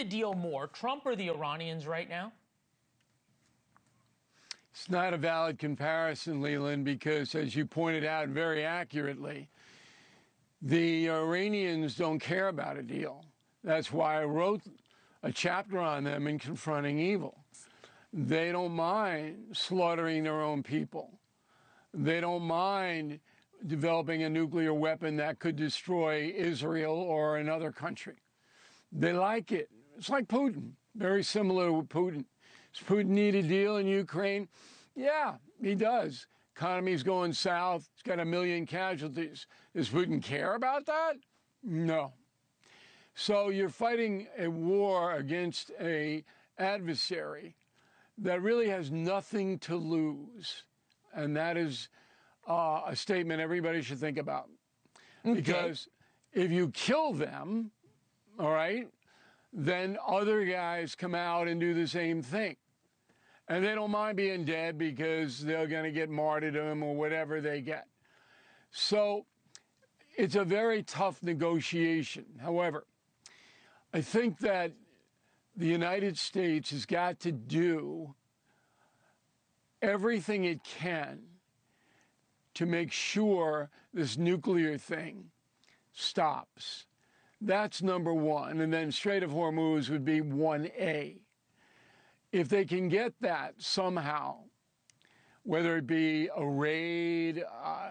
the deal more, Trump or the Iranians right now? It's not a valid comparison, Leland, because as you pointed out very accurately, the Iranians don't care about a deal. That's why I wrote a chapter on them in Confronting Evil. They don't mind slaughtering their own people. They don't mind developing a nuclear weapon that could destroy Israel or another country. They like it. It's like Putin, very similar to Putin. Does Putin need a deal in Ukraine? Yeah, he does. Economy's going south. He's got 1 million casualties. Does Putin care about that? No. So you're fighting a war against an adversary that really has nothing to lose. And that is a statement everybody should think about. Okay. Because if you kill them, all right, then other guys come out and do the same thing. And they don't mind being dead because they're going to get martyrdom or whatever they get. So it's a very tough negotiation. However, I think that the United States has got to do everything it can to make sure this nuclear thing stops. That's number one. And then Strait of Hormuz would be 1A. If they can get that somehow, whether it be a raid,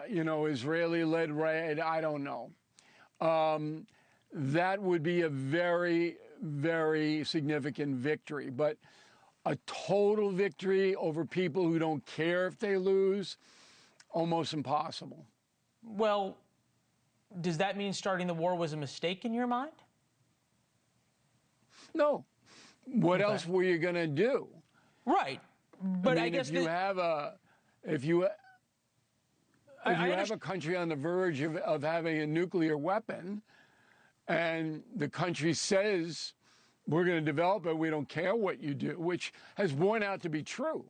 Israeli-led raid, I don't know, that would be a very, very significant victory. But a total victory over people who don't care if they lose, almost impossible. Well, does that mean starting the war was a mistake in your mind? No. What else were you going to do? Right. But I guess if you have a country on the verge of having a nuclear weapon and the country says we're going to develop it, we don't care what you do, which has borne out to be true.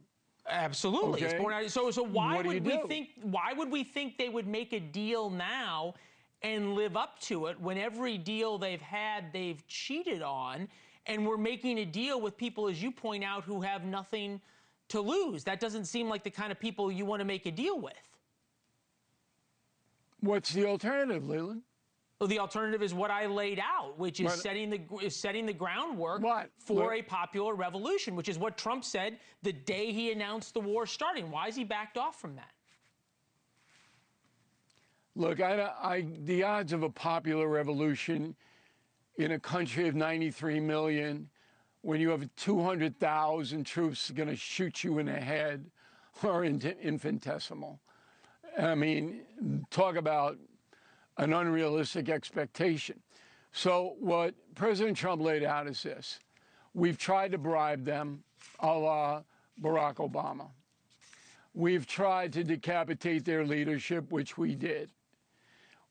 Absolutely. Okay? It's borne out. So why would we think they would make a deal now and live up to it when every deal they've had they've cheated on, and we're making a deal with people, as you point out, who have nothing to lose? That doesn't seem like the kind of people you want to make a deal with. What's the alternative, Leland? Well, the alternative is what I laid out, which is setting the groundwork for a popular revolution, which is what Trump said the day he announced the war starting. Why has he backed off from that? Look, the odds of a popular revolution in a country of 93 million, when you have 200,000 troops going to shoot you in the head, are infinitesimal. I mean, talk about an unrealistic expectation. So what President Trump laid out is this. We've tried to bribe them, a la Barack Obama. We've tried to decapitate their leadership, which we did.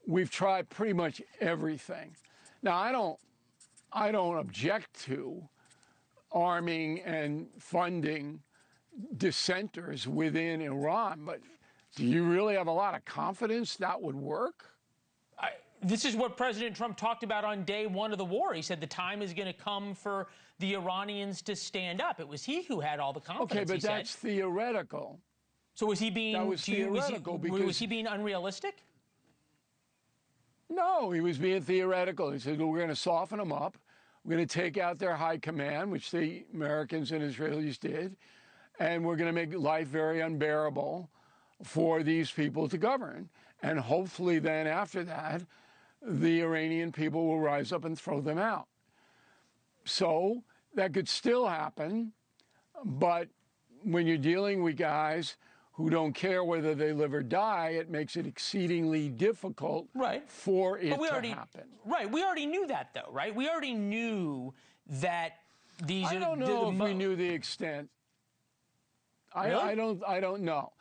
We've tried pretty much everything. Now, I don't object to arming and funding dissenters within Iran, but do you really have a lot of confidence that would work? This is what President Trump talked about on day one of the war. He said the time is going to come for the Iranians to stand up. It was he who had all the confidence. Okay, but that's theoretical. So was he being? That was theoretical was he being unrealistic? No, he was being theoretical. He said, well, we're going to soften them up. We're going to take out their high command, which the Americans and Israelis did, and we're going to make life very unbearable for these people to govern. And hopefully then after that, the Iranian people will rise up and throw them out. So that could still happen, but when you're dealing with guys who don't care whether they live or die, it makes it exceedingly difficult for it to happen. Right. We already knew that, though, right? We already knew that these I don't know if we knew the extent. Really? I don't know.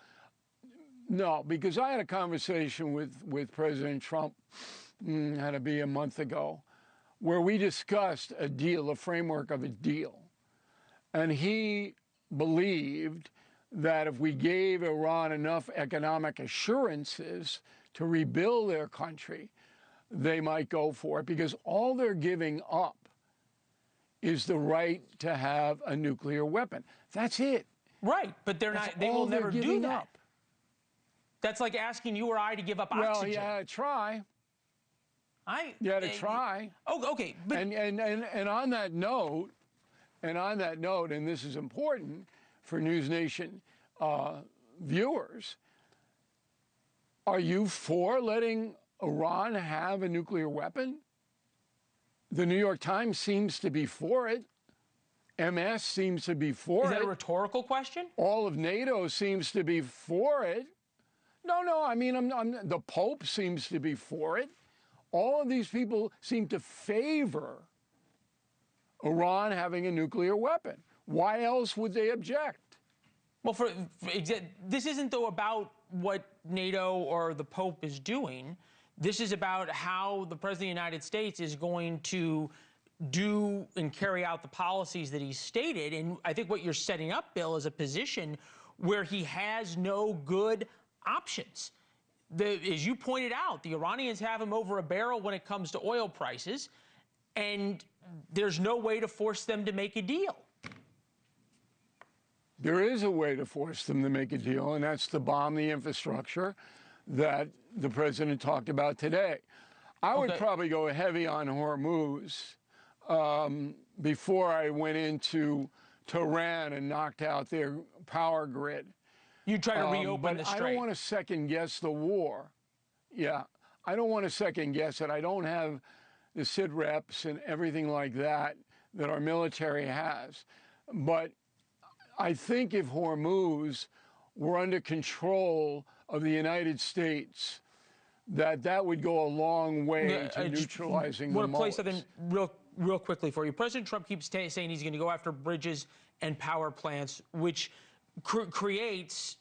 No, because I had a conversation with President Trump, had to be a month ago, where we discussed a deal, a framework of a deal. And he believed that if we gave Iran enough economic assurances to rebuild their country, they might go for it, because all they're giving up is the right to have a nuclear weapon. That's it. Right, but they're not. They will never do that. Up. That's like asking you or I to give up oxygen. Well, you had to try. You had to try. Oh, okay. But and on that note, and this is important for NewsNation viewers, are you for letting Iran have a nuclear weapon? The New York Times seems to be for it. MS seems to be for it. Is that a rhetorical question? All of NATO seems to be for it. No, I mean, the Pope seems to be for it. All of these people seem to favor Iran having a nuclear weapon. Why else would they object? Well, this isn't, though, about what NATO or the Pope is doing. This is about how the President of the United States is going to do and carry out the policies that he's stated. And I think what you're setting up, Bill, is a position where he has no good options. As you pointed out, the Iranians have him over a barrel when it comes to oil prices, and there's no way to force them to make a deal. There is a way to force them to make a deal, and that's to bomb the infrastructure that the president talked about today. I would probably go heavy on Hormuz before I went into Tehran and knocked out their power grid. You try to reopen the strait. I don't want to second guess the war. Yeah, I don't want to second guess it. I don't have the sit reps and everything like that our military has. But I think if Hormuz were under control of the United States, that would go a long way to neutralizing the mullahs. I want to play something real quickly for you. President Trump keeps saying he's going to go after bridges and power plants, which creates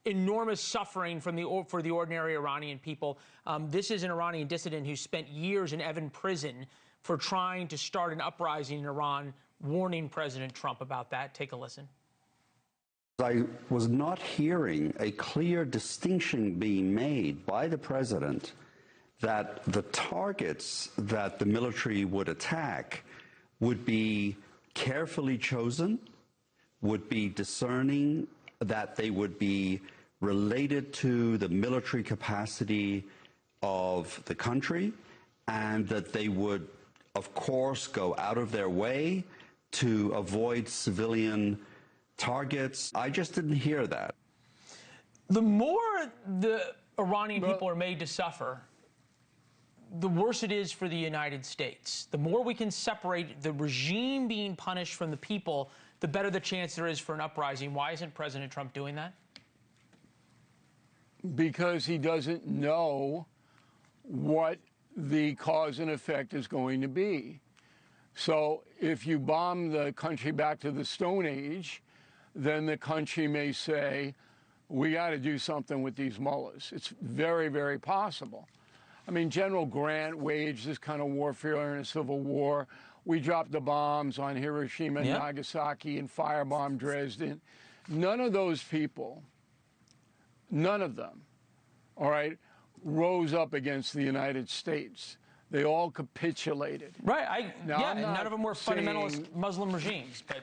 enormous suffering for the ordinary Iranian people. This is an Iranian dissident who spent years in Evin prison for trying to start an uprising in Iran, warning President Trump about that. Take a listen. I was not hearing a clear distinction being made by the president that the targets that the military would attack would be carefully chosen, would be discerning, that they would be related to the military capacity of the country, and that they would, of course, go out of their way to avoid civilian targets. I just didn't hear that. The more the Iranian people are made to suffer, the worse it is for the United States. The more we can separate the regime being punished from the people, the better the chance there is for an uprising. Why isn't President Trump doing that? Because he doesn't know what the cause and effect is going to be. So if you bomb the country back to the Stone Age, then the country may say, we got to do something with these mullahs. It's very, very possible. I mean, General Grant waged this kind of warfare in a civil war. We dropped the bombs on Hiroshima and Nagasaki and firebombed Dresden. None of those people, none of them, all right, rose up against the United States. They all capitulated. Right. And none of them were fundamentalist Muslim regimes. But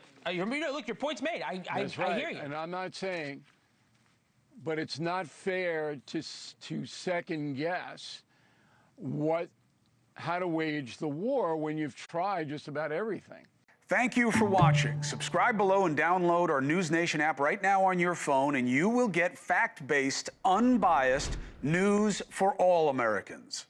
look, your point's made. I hear you. And I'm not saying, but it's not fair to second guess how to wage the war when you've tried just about everything. Thank you for watching. Subscribe below and download our NewsNation app right now on your phone, and you will get fact-based, unbiased news for all Americans.